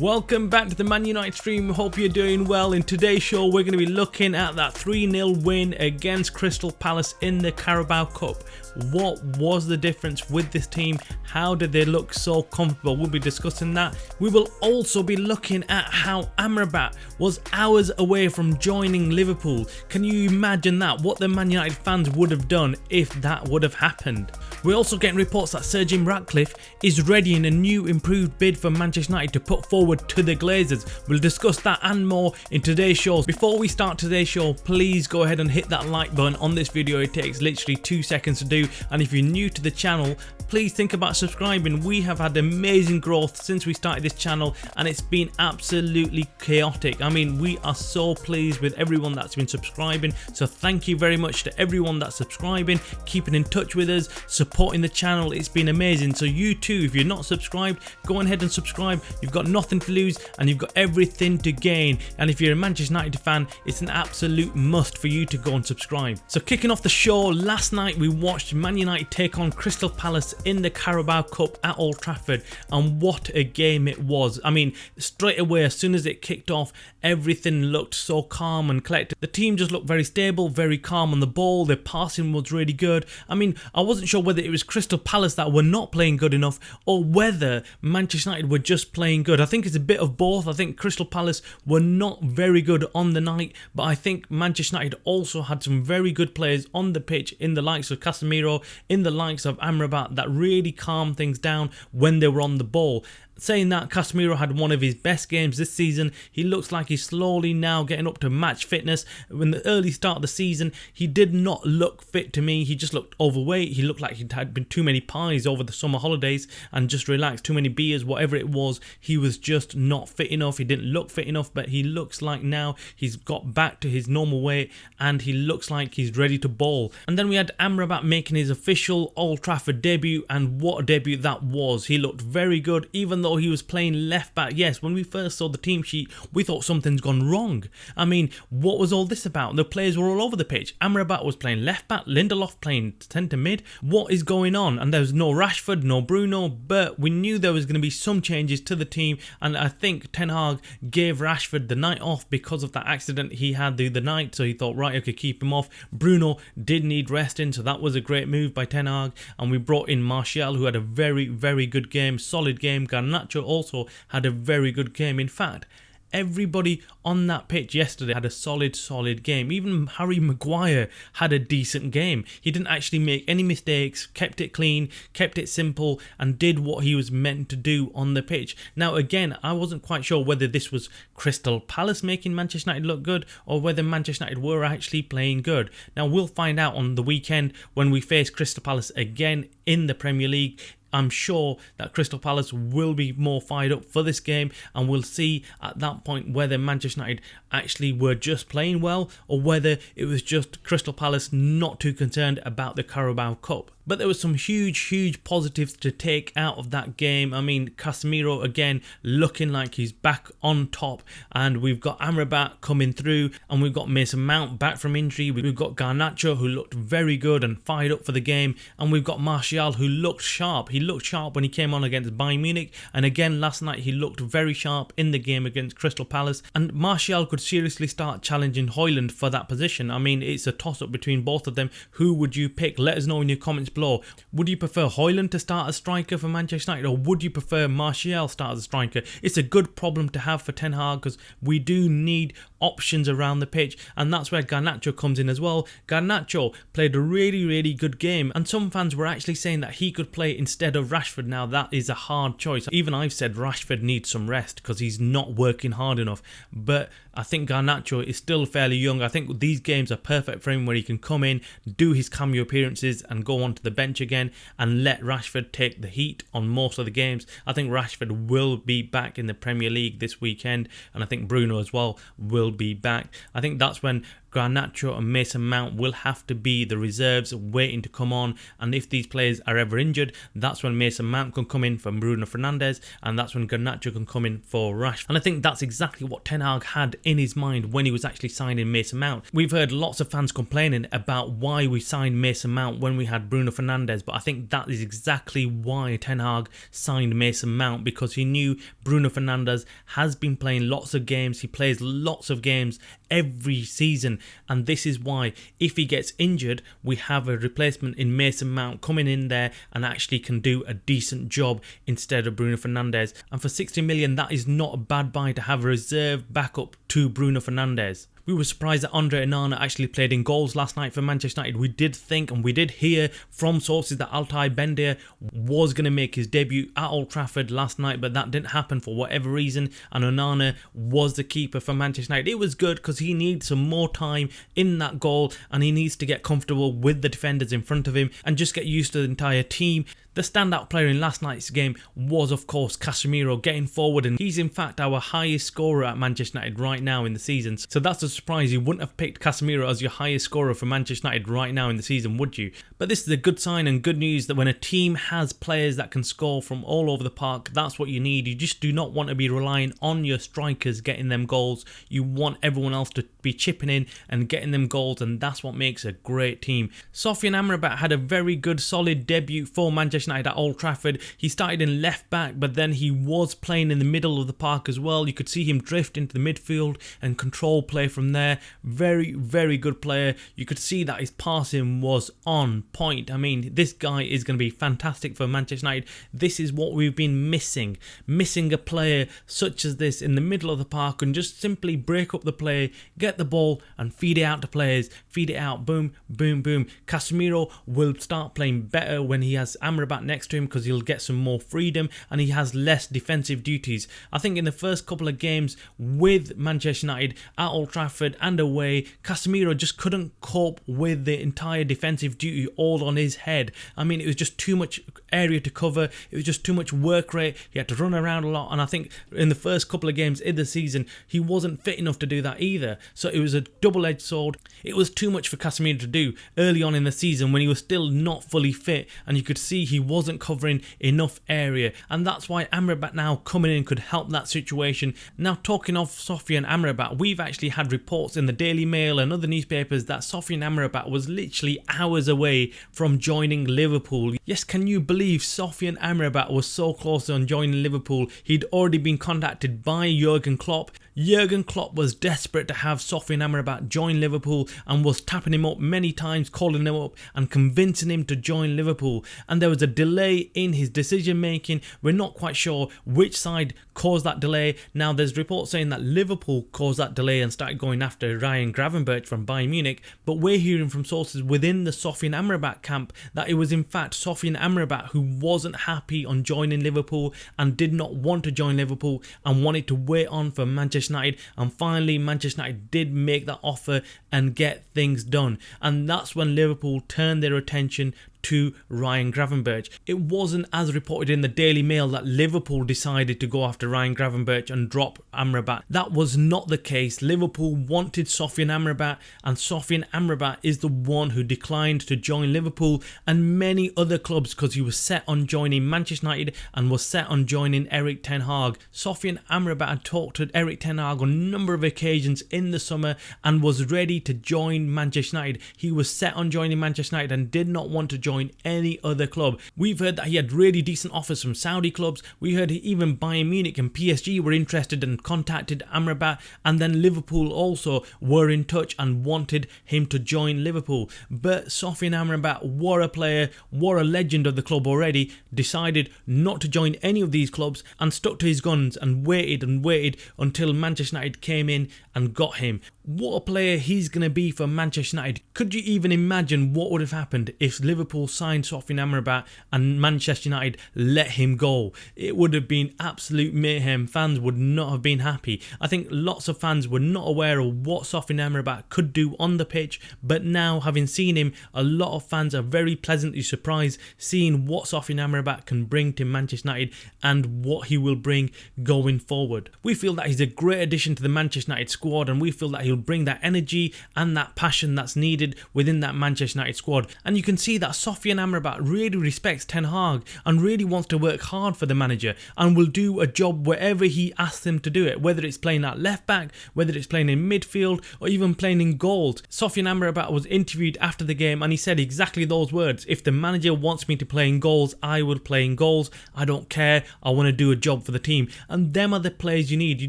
Welcome back to the Man United stream. Hope you're doing well. In today's show, we're going to be looking at that 3-0 win against Crystal Palace in the Carabao Cup. What was the difference with this team? How did they look so comfortable? We'll be discussing that. We will also be looking at how Amrabat was hours away from joining Liverpool. Can you imagine that? What the Man United fans would have done if that would have happened. We're also getting reports that Sir Jim Ratcliffe is readying a new improved bid for Manchester United to put forward to the Glazers. We'll discuss that and more in today's show. Before we start today's show, please go ahead and hit that like button on this video. It takes literally 2 seconds to do. And if you're new to the channel, please think about subscribing. We have had amazing growth since we started this channel and it's been absolutely chaotic. I mean, we are so pleased with everyone that's been subscribing. So thank you very much to everyone that's subscribing, keeping in touch with us, supporting the channel. It's been amazing. So you too, if you're not subscribed, go ahead and subscribe. You've got nothing to lose and you've got everything to gain. And if you're a Manchester United fan, it's an absolute must for you to go and subscribe. So kicking off the show, last night we watched Man United take on Crystal Palace in the Carabao Cup at Old Trafford, and what a game it was. I mean, straight away as soon as it kicked off, everything looked so calm and collected. The team just looked very stable, very calm on the ball. Their passing was really good. I mean, I wasn't sure whether it was Crystal Palace that were not playing good enough or whether Manchester United were just playing good. I think it's a bit of both. I think Crystal Palace were not very good on the night, but I think Manchester United also had some very good players on the pitch in the likes of Casemiro, in the likes of Amrabat, that really calmed things down when they were on the ball. Saying that, Casemiro had one of his best games this season. He looks like he's slowly now getting up to match fitness. In the early start of the season, he did not look fit to me. He just looked overweight. He looked like he'd had been too many pies over the summer holidays and just relaxed, too many beers, whatever it was. He was just not fit enough. He didn't look fit enough, but he looks like now he's got back to his normal weight and he looks like he's ready to ball. And then we had Amrabat making his official Old Trafford debut, and what a debut that was. He looked very good, even though he was playing left back. Yes, when we first saw the team sheet, we thought something's gone wrong. I mean, what was all this about? The players were all over the pitch. Amrabat was playing left back, Lindelof playing centre mid. What is going on? And there was no Rashford, no Bruno, but we knew there was going to be some changes to the team, and I think Ten Hag gave Rashford the night off because of that accident he had the other night, so he thought, right, I could keep him off. Bruno did need resting, so that was a great move by Ten Hag, and we brought in Martial, who had a very, very good game, solid game. Garnacho also had a very good game. In fact, everybody on that pitch yesterday had a solid game. Even Harry Maguire had a decent game. He didn't actually make any mistakes, kept it clean, kept it simple, and did what he was meant to do on the pitch. Now again, I wasn't quite sure whether this was Crystal Palace making Manchester United look good or whether Manchester United were actually playing good. Now we'll find out on the weekend when we face Crystal Palace again in the Premier League. I'm sure that Crystal Palace will be more fired up for this game, and we'll see at that point whether Manchester United actually were just playing well or whether it was just Crystal Palace not too concerned about the Carabao Cup. But there was some huge positives to take out of that game. I mean, Casemiro again looking like he's back on top, and we've got Amrabat coming through, and we've got Mason Mount back from injury. We've got Garnacho, who looked very good and fired up for the game, and we've got Martial, who looked sharp. He looked sharp when he came on against Bayern Munich, and again last night he looked very sharp in the game against Crystal Palace, and Martial could seriously start challenging Højlund for that position. I mean, it's a toss-up between both of them. Who would you pick? Let us know in your comments below. Would you prefer Højlund to start as striker for Manchester United, or would you prefer Martial start as a striker? It's a good problem to have for Ten Hag, because we do need options around the pitch, and that's where Garnacho comes in as well. Garnacho played a really good game, and some fans were actually saying that he could play instead of Rashford. Now that is a hard choice. Even I've said Rashford needs some rest because he's not working hard enough, but I think Garnacho is still fairly young. I think these games are perfect for him, where he can come in, do his cameo appearances and go onto the bench again and let Rashford take the heat on most of the games. I think Rashford will be back in the Premier League this weekend, and I think Bruno as well will be back. I think that's when Garnacho and Mason Mount will have to be the reserves waiting to come on, and if these players are ever injured, that's when Mason Mount can come in for Bruno Fernandes, and that's when Garnacho can come in for Rashford. And I think that's exactly what Ten Hag had in his mind when he was actually signing Mason Mount. We've heard lots of fans complaining about why we signed Mason Mount when we had Bruno Fernandes, but I think that is exactly why Ten Hag signed Mason Mount, because he knew Bruno Fernandes has been playing lots of games. He plays lots of games every season, and this is why if he gets injured, we have a replacement in Mason Mount coming in there and actually can do a decent job instead of Bruno Fernandes. And for 60 million, that is not a bad buy to have a reserve backup to Bruno Fernandes. We were surprised that Andre Onana actually played in goals last night for Manchester United. We did think and we did hear from sources that Altay Bendir was going to make his debut at Old Trafford last night, but that didn't happen for whatever reason, and Onana was the keeper for Manchester United. It was good because he needs some more time in that goal, and he needs to get comfortable with the defenders in front of him and just get used to the entire team. The standout player in last night's game was, of course, Casemiro getting forward, and he's in fact our highest scorer at Manchester United right now in the season. So that's a surprise. You wouldn't have picked Casemiro as your highest scorer for Manchester United right now in the season, would you? But this is a good sign and good news that when a team has players that can score from all over the park, that's what you need. You just do not want to be relying on your strikers getting them goals. You want everyone else to be chipping in and getting them goals, and that's what makes a great team. Sophie Amrabat had a very good, solid debut for Manchester United at Old Trafford. He started in left back, but then he was playing in the middle of the park as well. You could see him drift into the midfield and control play from there. Very, very good player. You could see that his passing was on point. I mean, this guy is going to be fantastic for Manchester United. This is what we've been missing. Missing a player such as this in the middle of the park and just simply break up the play, get the ball and feed it out to players. Feed it out, boom, boom, boom. Casemiro will start playing better when he has Amrabat next to him because he'll get some more freedom and he has less defensive duties. I think in the first couple of games with Manchester United at Old Trafford and away, Casemiro just couldn't cope with the entire defensive duty all on his head. I mean, it was just too much area to cover. It was just too much work rate. He had to run around a lot, and I think in the first couple of games in the season, he wasn't fit enough to do that either. So it was a double-edged sword. It was too much for Casemiro to do early on in the season when he was still not fully fit, and you could see he wasn't covering enough area, and that's why Amrabat now coming in could help that situation. Now, talking of Sophie Amrabat, we've actually had reports in the Daily Mail and other newspapers that Sophie Amrabat was literally hours away from joining Liverpool. Yes, can you believe Sophie Amrabat was so close on joining Liverpool? He'd already been contacted by Jurgen Klopp. Jurgen Klopp was desperate to have Sophie Amrabat join Liverpool and was tapping him up many times, calling him up and convincing him to join Liverpool. And there was a delay in his decision making. We're not quite sure which side caused that delay. Now, there's reports saying that Liverpool caused that delay and started going after Ryan Gravenberch from Bayern Munich, but we're hearing from sources within the Sophie Amrabat camp that it was in fact Sophie Amrabat who wasn't happy on joining Liverpool and did not want to join Liverpool and wanted to wait on for Manchester United, and finally Manchester United did make that offer and get things done, and that's when Liverpool turned their attention to Ryan Gravenberch. It wasn't as reported in the Daily Mail that Liverpool decided to go after Ryan Gravenberch and drop Amrabat. That was not the case. Liverpool wanted Sophie Amrabat, and Sophie Amrabat is the one who declined to join Liverpool and many other clubs because he was set on joining Manchester United and was set on joining Erik ten Hag. Sophie Amrabat had talked to Erik ten Hag on a number of occasions in the summer and was ready to join Manchester United. He was set on joining Manchester United and did not want to join any other club. We've heard that he had really decent offers from Saudi clubs. We heard even Bayern Munich and PSG were interested and contacted Amrabat, and then Liverpool also were in touch and wanted him to join Liverpool. But Sophie Amrabat, what a player, what a legend of the club already, decided not to join any of these clubs and stuck to his guns and waited until Manchester United came in and got him. What a player he's going to be for Manchester United. Could you even imagine what would have happened if Liverpool Sancho signed Sophie Amrabat and Manchester United let him go. It would have been absolute mayhem. Fans would not have been happy. I think lots of fans were not aware of what Sophie Amrabat could do on the pitch, but now, having seen him, a lot of fans are very pleasantly surprised seeing what Sophie Amrabat can bring to Manchester United and what he will bring going forward. We feel that he's a great addition to the Manchester United squad, and we feel that he'll bring that energy and that passion that's needed within that Manchester United squad. And you can see that Sophie Amrabat really respects Ten Hag and really wants to work hard for the manager and will do a job wherever he asks him to do it, whether it's playing at left back, whether it's playing in midfield, or even playing in goals. Sophie Amrabat was interviewed after the game and he said exactly those words: if the manager wants me to play in goals, I will play in goals. I don't care. I want to do a job for the team. And them are the players you need. You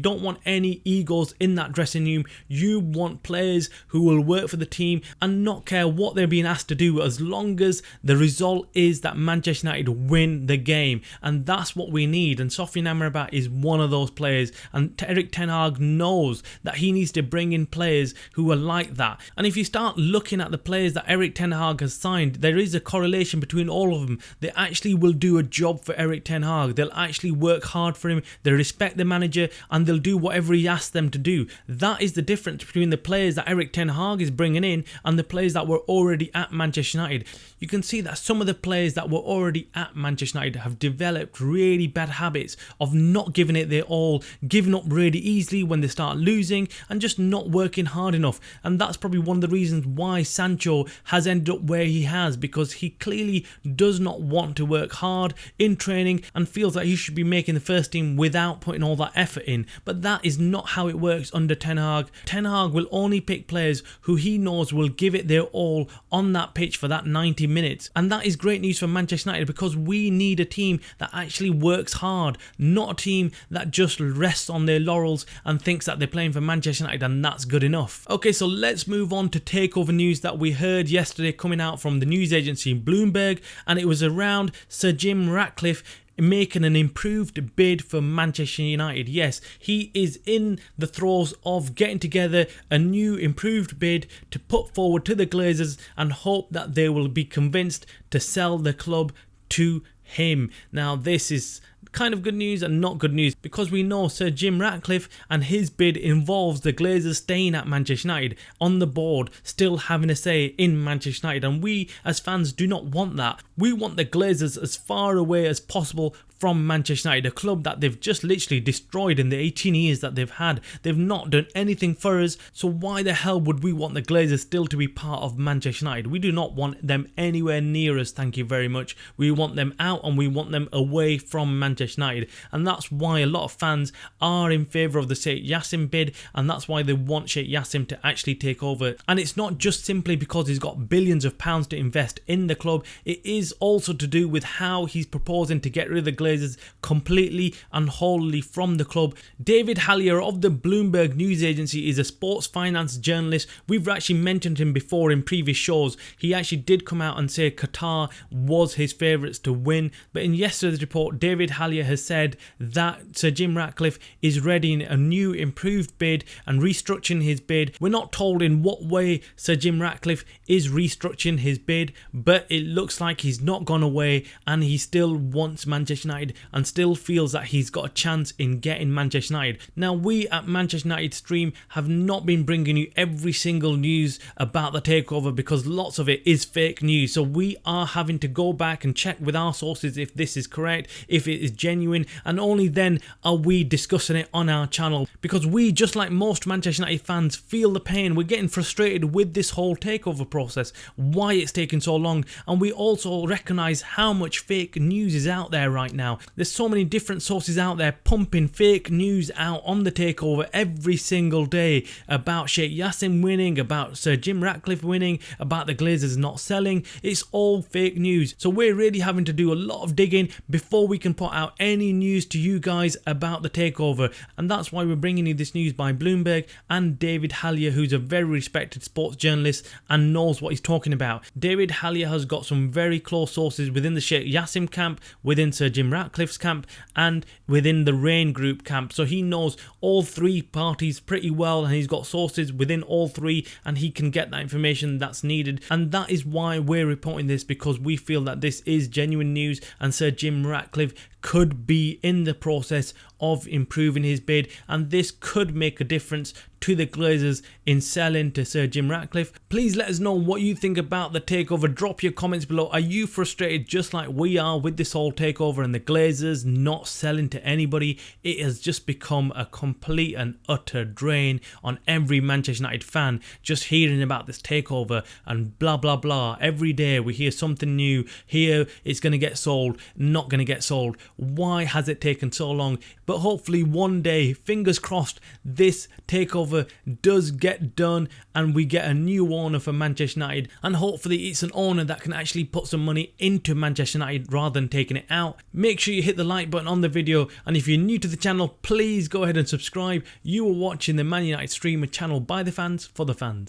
don't want any egos in that dressing room. You want players who will work for the team and not care what they're being asked to do, as long as the result is that Manchester United win the game. And that's what we need. And Sophie Amrabat is one of those players. And Erik ten Hag knows that he needs to bring in players who are like that. And if you start looking at the players that Erik ten Hag has signed, there is a correlation between all of them. They actually will do a job for Erik ten Hag. They'll actually work hard for him. They respect the manager and they'll do whatever he asks them to do. That is the difference between the players that Erik ten Hag is bringing in and the players that were already at Manchester United. You can see that some of the players that were already at Manchester United have developed really bad habits of not giving it their all, giving up really easily when they start losing, and just not working hard enough. And that's probably one of the reasons why Sancho has ended up where he has, because he clearly does not want to work hard in training and feels that he should be making the first team without putting all that effort in. But that is not how it works under Ten Hag. Ten Hag will only pick players who he knows will give it their all on that pitch for that 90 minutes. And that is great news for Manchester United, because we need a team that actually works hard, not a team that just rests on their laurels and thinks that they're playing for Manchester United and that's good enough. Okay, so let's move on to takeover news that we heard yesterday coming out from the news agency Bloomberg, and it was around Sir Jim Ratcliffe making an improved bid for Manchester United. Yes, he is in the throes of getting together a new improved bid to put forward to the Glazers and hope that they will be convinced to sell the club to him. Now, this is kind of good news and not good news, because we know Sir Jim Ratcliffe and his bid involves the Glazers staying at Manchester United on the board, still having a say in Manchester United, and we as fans do not want that. We want the Glazers as far away as possible from Manchester United, a club that they've just literally destroyed in the 18 years that they've had. They've not done anything for us, so why the hell would we want the Glazers still to be part of Manchester United? We do not want them anywhere near us, thank you very much. We want them out and we want them away from Manchester United, and that's why a lot of fans are in favour of the Sheikh Yassim bid, and that's why they want Sheikh Yassim to actually take over. And it's not just simply because he's got billions of pounds to invest in the club, it is also to do with how he's proposing to get rid of the Glazers completely and wholly from the club. David Hallier of the Bloomberg news agency is a sports finance journalist. We've actually mentioned him before in previous shows. He actually did come out and say Qatar was his favourites to win, but in yesterday's report, David Hallier has said that Sir Jim Ratcliffe is readying a new improved bid and restructuring his bid. We're not told in what way Sir Jim Ratcliffe is restructuring his bid, but it looks like he's not gone away and he still wants Manchester United and still feels that he's got a chance in getting Manchester United. Now, we at Manchester United Stream have not been bringing you every single news about the takeover because lots of it is fake news, so we are having to go back and check with our sources if this is correct, if it is genuine, and only then are we discussing it on our channel, because we, just like most Manchester United fans, feel the pain. We're getting frustrated with this whole takeover process, why it's taking so long, and we also recognise how much fake news is out there right now. There's so many different sources out there pumping fake news out on the takeover every single day about Sheikh Yassim winning, about Sir Jim Ratcliffe winning, about the Glazers not selling. It's all fake news, so we're really having to do a lot of digging before we can put out any news to you guys about the takeover, and that's why we're bringing you this news by Bloomberg and David Hallier, who's a very respected sports journalist and knows what he's talking about. David Hallier has got some very close sources within the Sheikh Yassim camp, within Sir Jim Ratcliffe's camp and within the Rain Group camp. So he knows all three parties pretty well, and he's got sources within all three, and he can get that information that's needed. And that is why we're reporting this, because we feel that this is genuine news, and Sir Jim Ratcliffe could be in the process of improving his bid, and this could make a difference to the Glazers in selling to Sir Jim Ratcliffe. Please let us know what you think about the takeover. Drop your comments below. Are you frustrated just like we are with this whole takeover and the Glazers not selling to anybody? It has just become a complete and utter drain on every Manchester United fan, just hearing about this takeover and blah blah blah. Every day we hear something new. Here it's going to get sold, not going to get sold. Why has it taken so long? But hopefully one day, fingers crossed, this takeover does get done and we get a new owner for Manchester United, and hopefully it's an owner that can actually put some money into Manchester United rather than taking it out. Make sure you hit the like button on the video, and if you're new to the channel, please go ahead and subscribe. You are watching the Man United Streamer channel by the fans for the fans.